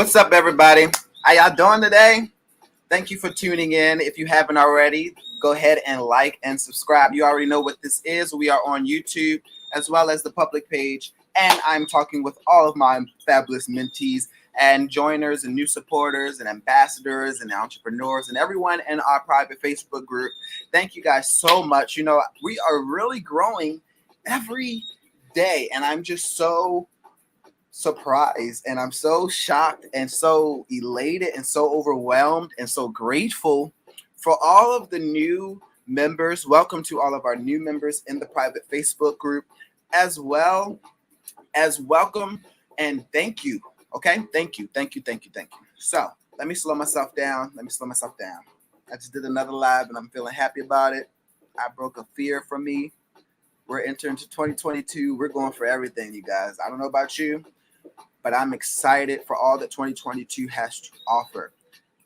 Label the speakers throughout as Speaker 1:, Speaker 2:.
Speaker 1: What's up, everybody? How y'all doing today? Thank you for tuning in. If you haven't already, go ahead and like and subscribe. You already know what this is. We are on YouTube as well as the public page, and I'm talking with all of my fabulous mentees and joiners and new supporters and ambassadors and entrepreneurs and everyone in our private Facebook group. Thank you guys so much. You know, we are really growing every day, and I'm just so surprised and I'm so shocked and so elated and so overwhelmed and so grateful for all of the new members. Welcome to all of our new members in the private Facebook group, as well as welcome and thank you. Okay, thank you. So let me slow myself down. I just did another live and I'm feeling happy about it. I broke a fear from me. We're entering into 2022. We're going for everything, you guys. I don't know about you, but I'm excited for all that 2022 has to offer.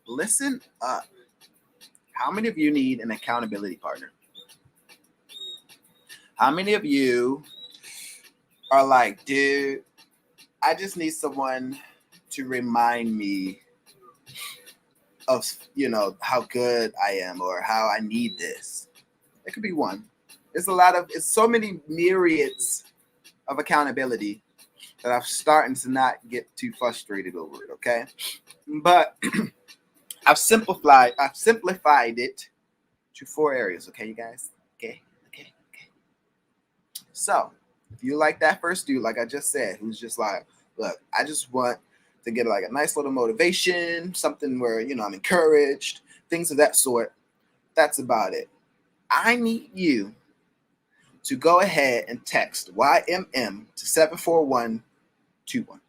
Speaker 1: Listen up. How many of you need an accountability partner? How many of you are like, dude, I just need someone to remind me of, how good I am or how I need this? It could be one. It's so many myriads of accountability that I'm starting to not get too frustrated over it, okay? But I've simplified it to 4 areas, okay, you guys? Okay. So, if you like that first dude, like I just said, who's just like, look, I just want to get like a nice little motivation, something where, I'm encouraged, things of that sort. That's about it. I need you to go ahead and text YMM to 74121.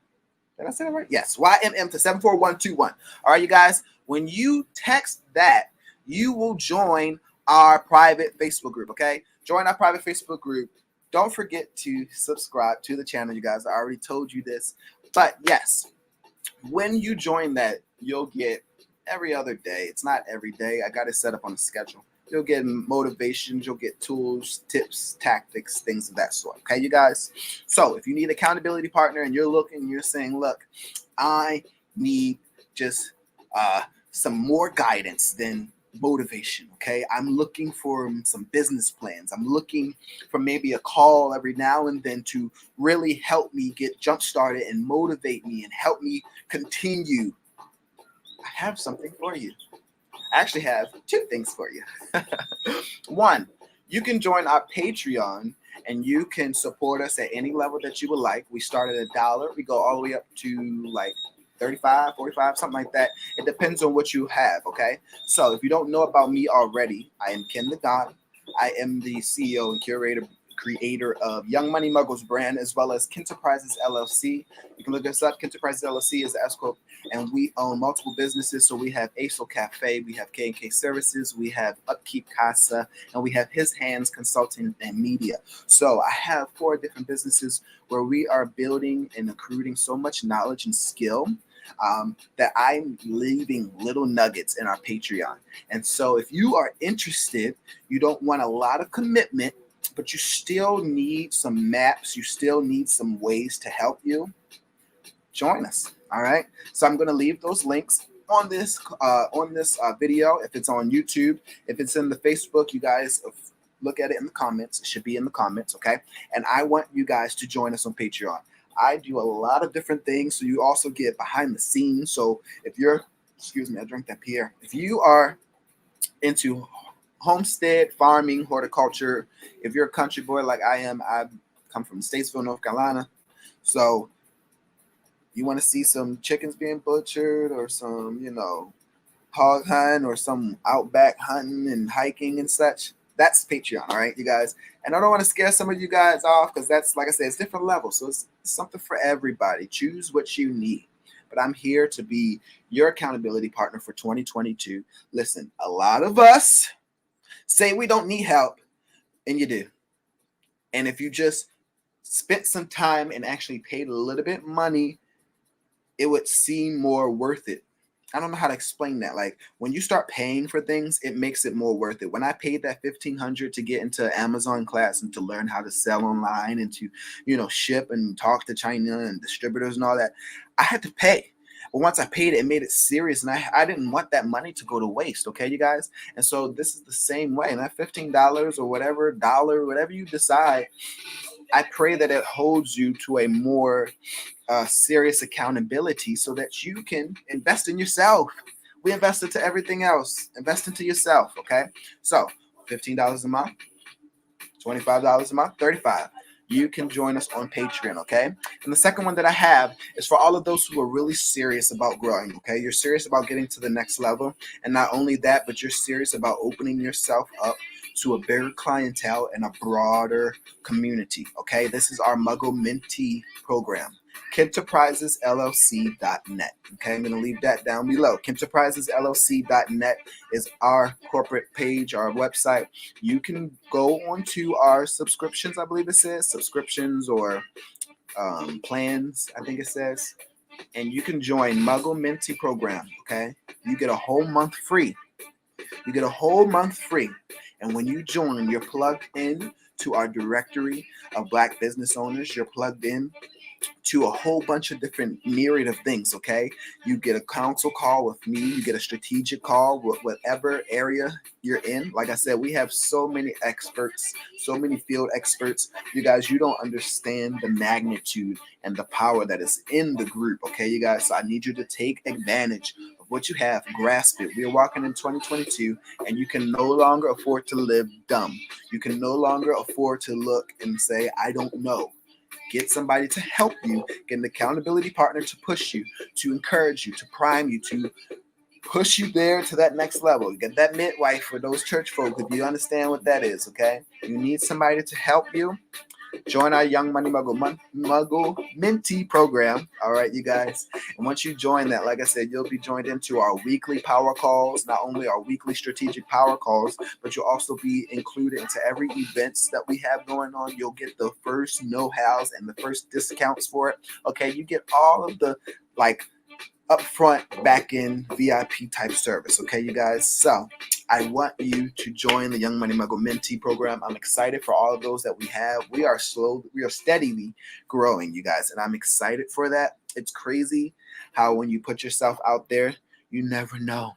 Speaker 1: Did I say that right? Yes, YMM to 74121. All right, you guys, when you text that, you will join our private Facebook group, okay? Join our private Facebook group. Don't forget to subscribe to the channel, you guys. I already told you this. But yes, when you join that, you'll get every other day. It's not every day. I got it set up on a schedule. You'll get motivations, you'll get tools, tips, tactics, things of that sort. Okay, you guys? So if you need an accountability partner and you're saying, look, I need just some more guidance than motivation, okay? I'm looking for some business plans. I'm looking for maybe a call every now and then to really help me get jump started and motivate me and help me continue. I have something for you. I actually have 2 things for you. 1, you can join our Patreon and you can support us at any level that you would like. We start at $1. We go all the way up to like 35, 45, something like that. It depends on what you have, okay? So if you don't know about me already, I am Ken the Don. I am the CEO and creator of Young Money Muggles brand, as well as Kenterprises LLC. You can look us up. Kenterprises LLC is the S Corp, and we own multiple businesses. So we have ASO Cafe, we have K&K Services, we have Upkeep Casa, and we have His Hands Consulting and Media. So I have 4 different businesses where we are building and accruing so much knowledge and skill that I'm leaving little nuggets in our Patreon. And so if you are interested, you don't want a lot of commitment, but you still need some maps, you still need some ways to help you, join us. All right. So I'm going to leave those links on this video. If it's on YouTube, if it's in the Facebook, you guys look at it in the comments. It should be in the comments. Okay. And I want you guys to join us on Patreon. I do a lot of different things. So you also get behind the scenes. So if you're, I drank that Pierre. If you are into homestead, farming, horticulture, if you're a country boy like I am, I come from Statesville, North Carolina. So you want to see some chickens being butchered or some, hog hunting or some outback hunting and hiking and such, that's Patreon, all right, you guys? And I don't want to scare some of you guys off because that's, like I said, it's different levels. So it's something for everybody. Choose what you need. But I'm here to be your accountability partner for 2022. Listen, a lot of us say we don't need help, and you do. And if you just spent some time and actually paid a little bit money, it would seem more worth it. I don't know how to explain that. Like when you start paying for things, it makes it more worth it. When I paid that $1,500 to get into Amazon class and to learn how to sell online and to, ship and talk to China and distributors and all that, I had to pay. But once I paid it, it made it serious, and I didn't want that money to go to waste, okay, you guys? And so this is the same way. And that $15 or whatever, dollar, whatever you decide, I pray that it holds you to a more serious accountability so that you can invest in yourself. We invest into everything else. Invest into yourself, okay? So $15 a month, $25 a month, $35. You can join us on Patreon, okay? And the second one that I have is for all of those who are really serious about growing, okay? You're serious about getting to the next level. And not only that, but you're serious about opening yourself up to a bigger clientele and a broader community, okay? This is our Muggle Mentee program. KenterprisesLLC.net. Okay, I'm going to leave that down below. KenterprisesLLC.net is our corporate page, our website. You can go onto our subscriptions, I believe it says, subscriptions or plans, I think it says, and you can join Muggle Mentee program, okay? You get a whole month free. You get a whole month free. And when you join, you're plugged in to our directory of Black business owners. You're plugged in to a whole bunch of different myriad of things, okay? You get a council call with me. You get a strategic call with whatever area you're in. Like I said, we have so many experts, so many field experts. You guys, you don't understand the magnitude and the power that is in the group, okay, you guys? So I need you to take advantage of what you have, grasp it. We are walking in 2022, and you can no longer afford to live dumb. You can no longer afford to look and say, I don't know. Get somebody to help you, get an accountability partner to push you, to encourage you, to prime you, to push you there to that next level. Get that midwife for those church folk, if you understand what that is, okay? You need somebody to help you. Join our Young Money Muggle Mentee program. All right, you guys. And once you join that, like I said, you'll be joined into our weekly power calls. Not only our weekly strategic power calls, but you'll also be included into every events that we have going on. You'll get the first know-hows and the first discounts for it. Okay, you get all of the upfront, back end VIP type service. Okay, you guys. So I want you to join the Young Money Muggle Mentee program. I'm excited for all of those that we have. We are steadily growing, you guys, and I'm excited for that. It's crazy how when you put yourself out there, you never know.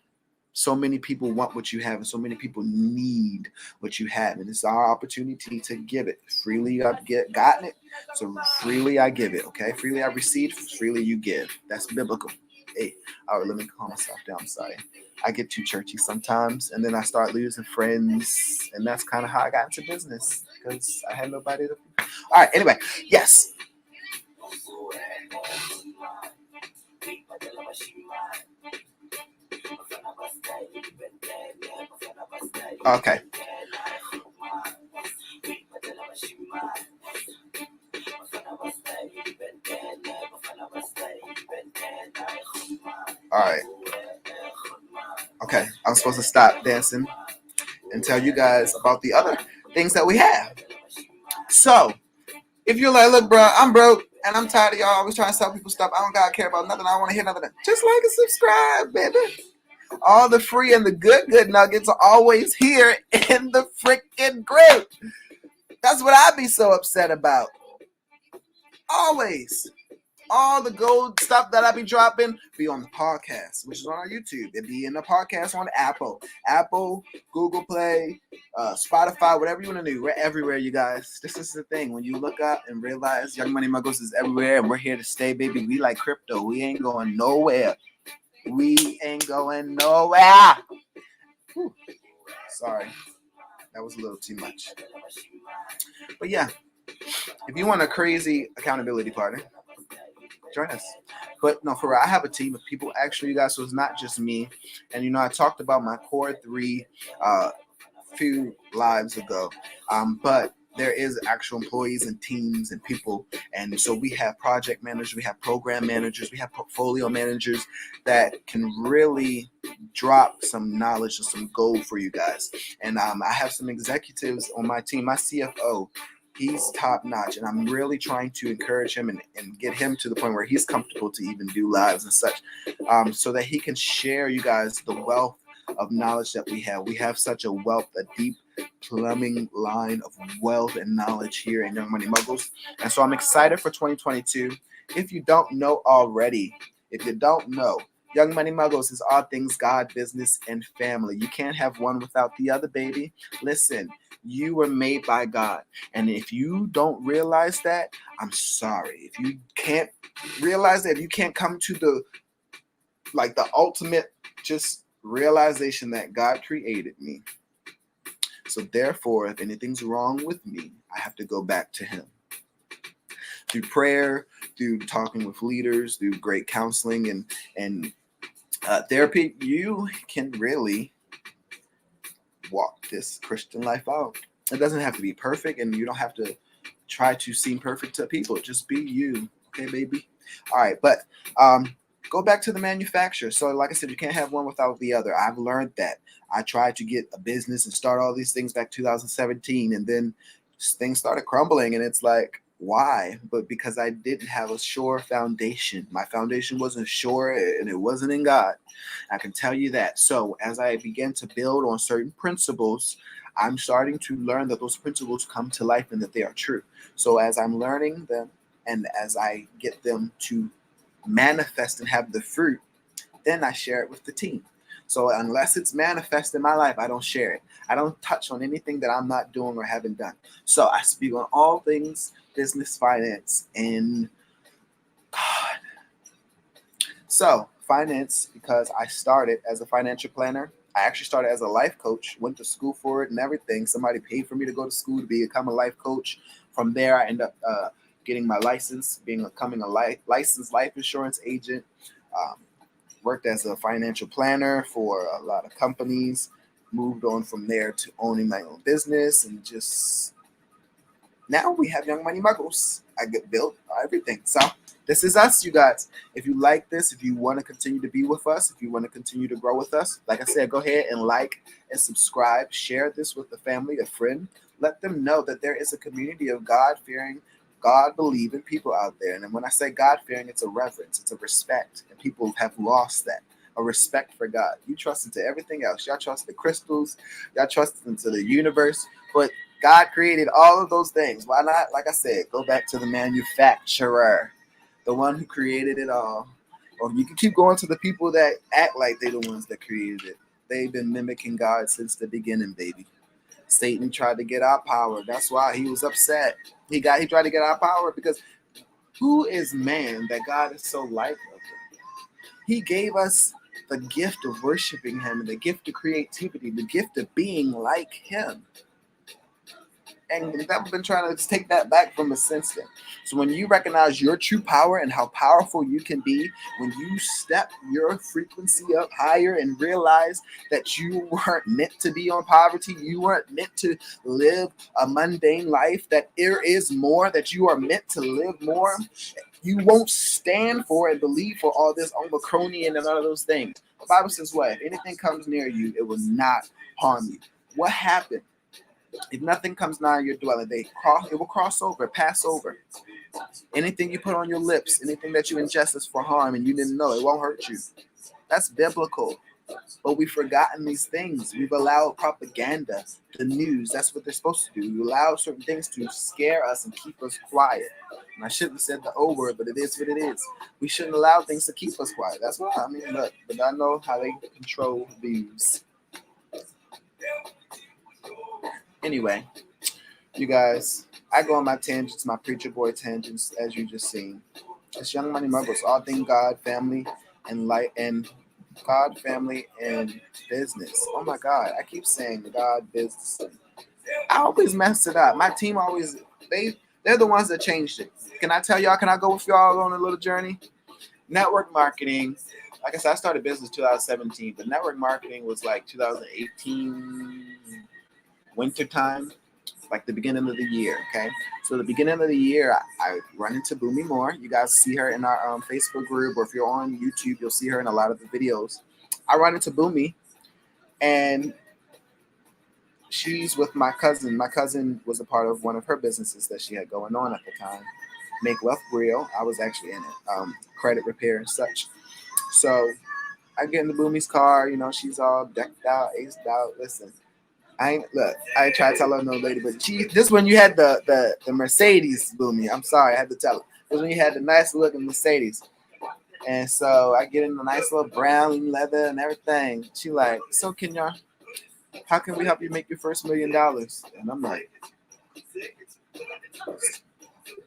Speaker 1: So many people want what you have, and so many people need what you have, and it's our opportunity to give it freely. I've gotten it, so freely I give it. Okay, freely I receive, freely you give. That's biblical. Hey, all right, let me calm myself down. I'm sorry. I get too churchy sometimes, and then I start losing friends, and that's kind of how I got into business because I had nobody to. All right, anyway, yes. Okay. All right. Okay, I'm supposed to stop dancing and tell you guys about the other things that we have. So, if you're like, look, bro, I'm broke and I'm tired of y'all always trying to tell people stuff. I don't gotta care about nothing. I don't want to hear nothing. Just like and subscribe, baby. All the free and the good nuggets are always here in the freaking group. That's what I be so upset about. Always. All the gold stuff that I be dropping be on the podcast, which is on our YouTube. It be in the podcast on Apple, Google Play, Spotify, whatever you want to do. We're everywhere, you guys. This is the thing. When you look up and realize Young Money Muggles is everywhere, and we're here to stay, baby. We like crypto. We ain't going nowhere. We ain't going nowhere. Whew. Sorry. That was a little too much. But yeah, if you want a crazy accountability partner, join us. But no, for real, I have a team of people actually, you guys, so it's not just me. And I talked about my core three few lives ago, but there is actual employees and teams and people, and so we have project managers, we have program managers, we have portfolio managers that can really drop some knowledge and some gold for you guys. And I have some executives on my team. My CFO, he's top notch, and I'm really trying to encourage him and get him to the point where he's comfortable to even do lives and such, so that he can share you guys the wealth of knowledge that we have. We have such a wealth, a deep plumbing line of wealth and knowledge here in Young Money Muggles. And so I'm excited for 2022. If you don't know already, If you don't know, Young Money Muggles is all things God, business, and family. You can't have one without the other, baby. Listen, you were made by God. And if you don't realize that, I'm sorry. If you can't realize that, if you can't come to the ultimate just realization that God created me. So therefore, if anything's wrong with me, I have to go back to him. Through prayer, through talking with leaders, through great counseling and therapy, you can really walk this Christian life out. It doesn't have to be perfect, and you don't have to try to seem perfect to people. Just be you, okay, baby? All right, but go back to the manufacturer. So like I said, you can't have one without the other. I've learned that. I tried to get a business and start all these things back 2017, and then things started crumbling, and it's like, why? But because I didn't have a sure foundation. My foundation wasn't sure, and it wasn't in God. I can tell you that. So as I began to build on certain principles, I'm starting to learn that those principles come to life and that they are true. So as I'm learning them and as I get them to manifest and have the fruit, then I share it with the team. So unless it's manifest in my life, I don't share it. I don't touch on anything that I'm not doing or haven't done. So I speak on all things business, finance, and God. So finance, because I started as a financial planner. I actually started as a life coach, went to school for it and everything. Somebody paid for me to go to school to become a life coach. From there, I ended up getting my license, becoming a licensed life insurance agent. Um, Worked as a financial planner for a lot of companies. Moved on from there to owning my own business, and just now we have Young Money Muggles. I get built everything. So this is us, you guys. If you like this, if you want to continue to be with us, if you want to continue to grow with us, like I said, go ahead and like and subscribe. Share this with a family, a friend. Let them know that there is a community of God-fearing, God-believing people out there. And when I say God-fearing, it's a reverence, it's a respect. And people have lost that, a respect for God. You trust into everything else. Y'all trust the crystals. Y'all trust into the universe. But God created all of those things. Why not, like I said, go back to the manufacturer, the one who created it all. Or you can keep going to the people that act like they're the ones that created it. They've been mimicking God since the beginning, baby. Satan tried to get our power. That's why he was upset. He tried to get our power because who is man that God is so like of him? He gave us the gift of worshiping him, and the gift of creativity, the gift of being like him. And we've been trying to take that back from us since then. So when you recognize your true power and how powerful you can be, when you step your frequency up higher and realize that you weren't meant to be on poverty, you weren't meant to live a mundane life, that there is more, that you are meant to live more, you won't stand for and believe for all this Omicronian and all of those things. The Bible says what? If anything comes near you, it will not harm you. What happened? If nothing comes nigh your dwelling, it will cross over, pass over. Anything you put on your lips, anything that you ingest is for harm and you didn't know, it won't hurt you. That's biblical. But we've forgotten these things. We've allowed propaganda, the news, that's what they're supposed to do. We allow certain things to scare us and keep us quiet. And I shouldn't have said the O word, but it is what it is. We shouldn't allow things to keep us quiet. That's what I mean. But I know how they control views. Anyway, you guys, I go on my tangents, my preacher boy tangents, as you just seen. It's Young Money Muggles, all things God, family, and light, and God, family, and business. Oh my God, I keep saying God, business. I always mess it up. My team always, they're the ones that changed it. Can I tell y'all? Can I go with y'all on a little journey? Network marketing. Like I said, I started business 2017, but network marketing was like 2018. Wintertime, like the beginning of the year, okay? So the beginning of the year, I run into Boomy Moore. You guys see her in our Facebook group, or if you're on YouTube, you'll see her in a lot of the videos. I run into Boomy, and she's with my cousin. My cousin was a part of one of her businesses that she had going on at the time, Make Wealth Real. I was actually in it, credit repair and such. So I get in the Boomy's car, she's all decked out, aced out. Listen, I ain't try to tell her no lady, but this when you had the Mercedes, Boomy. I'm sorry, I had to tell her. This when you had the nice looking Mercedes. And so I get in a nice little brown leather and everything. She like, so Kenya, how can we help you make your first $1 million? And I'm like,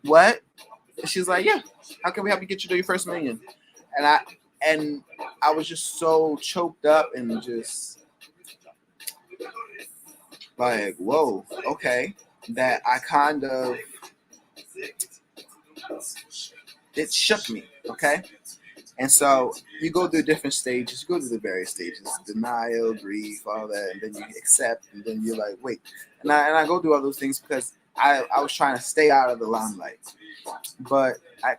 Speaker 1: what? And she's like, yeah. How can we help you get you to your first million? And I was just so choked up and just like, whoa, okay. That I kind of, it shook me, okay? And so you go through different stages. You go through the various stages: denial, grief, all that, and then you accept, and then you're like, wait. And I go through all those things because I was trying to stay out of the limelight. But I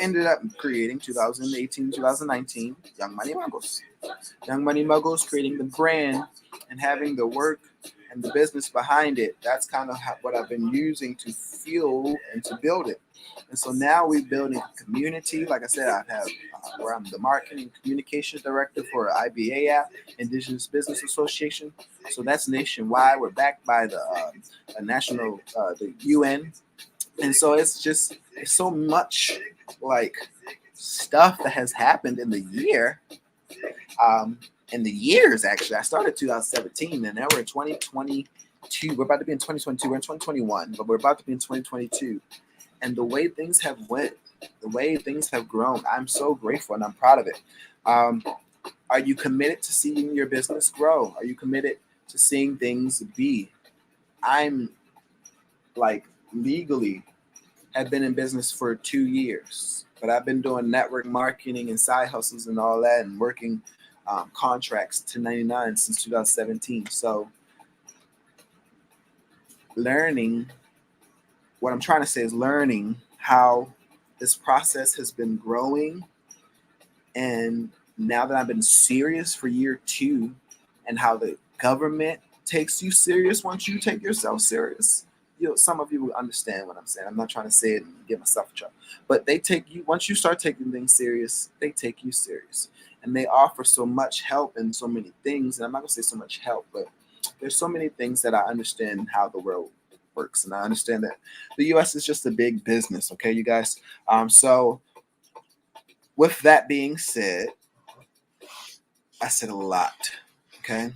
Speaker 1: ended up creating 2018, 2019 Young Money Muggles. Young Money Muggles, creating the brand and having the work and the business behind it. That's kind of what I've been using to fuel and to build it. And so now we're building a community. Like I said, I have where I'm the marketing communications director for IBA app, Indigenous Business Association. So that's nationwide. We're backed by the national, the UN. And so it's so much like stuff that has happened in the year. In the years, actually, I started 2017, and now we're in 2022. We're about to be in 2022. We're in 2021, but we're about to be in 2022. And the way things have went, the way things have grown, I'm so grateful and I'm proud of it. Are you committed to seeing your business grow? Are you committed to seeing things be? I'm like legally have been in business for 2 years, but I've been doing network marketing and side hustles and all that, and working contracts to 99 since 2017. So learning, what I'm trying to say is learning how this process has been growing. And now that I've been serious for year 2, and how the government takes you serious once you take yourself serious. Some of you will understand what I'm saying. I'm not trying to say it and give myself a trouble, but they take you, once you start taking things serious, they take you serious, and they offer so much help and so many things. And I'm not gonna say so much help, but there's so many things that I understand how the world works, and I understand that the U.S. is just a big business. Okay, you guys. So with that being said, I said a lot. Okay,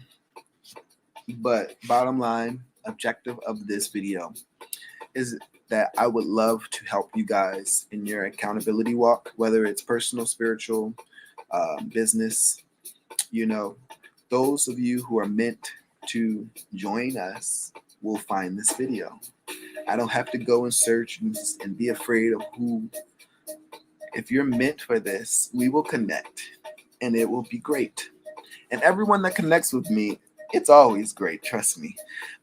Speaker 1: but bottom line, objective of this video is that I would love to help you guys in your accountability walk, whether it's personal, spiritual, business. Those of you who are meant to join us will find this video. I don't have to go and search and be afraid of who. If you're meant for this, we will connect and it will be great. And everyone that connects with me, it's always great, trust me,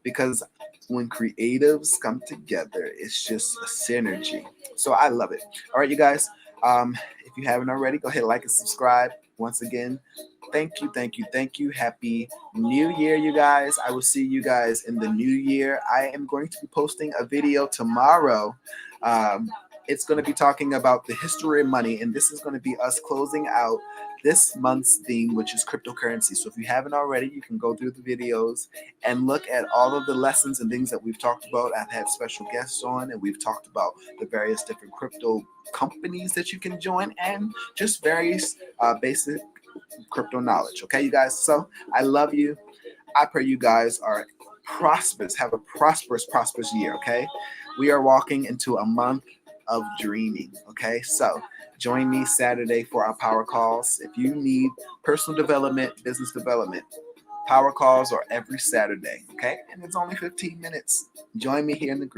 Speaker 1: because when creatives come together, it's just a synergy. So I love it. All right, you guys, if you haven't already, go ahead, like and subscribe. Once again, thank you, thank you, thank you. Happy New Year, you guys. I will see you guys in the new year. I am going to be posting a video tomorrow. It's going to be talking about the history of money, and this is going to be us closing out this month's theme, which is cryptocurrency. So if you haven't already, you can go through the videos and look at all of the lessons and things that we've talked about. I've had special guests on, and we've talked about the various different crypto companies that you can join, and just various basic crypto knowledge. Okay, you guys. So I love you. I pray you guys are prosperous, have a prosperous year. Okay, we are walking into a month of dreaming. Okay, so join me Saturday for our power calls. If you need personal development, business development, power calls are every Saturday. Okay, and it's only 15 minutes. Join me here in the group.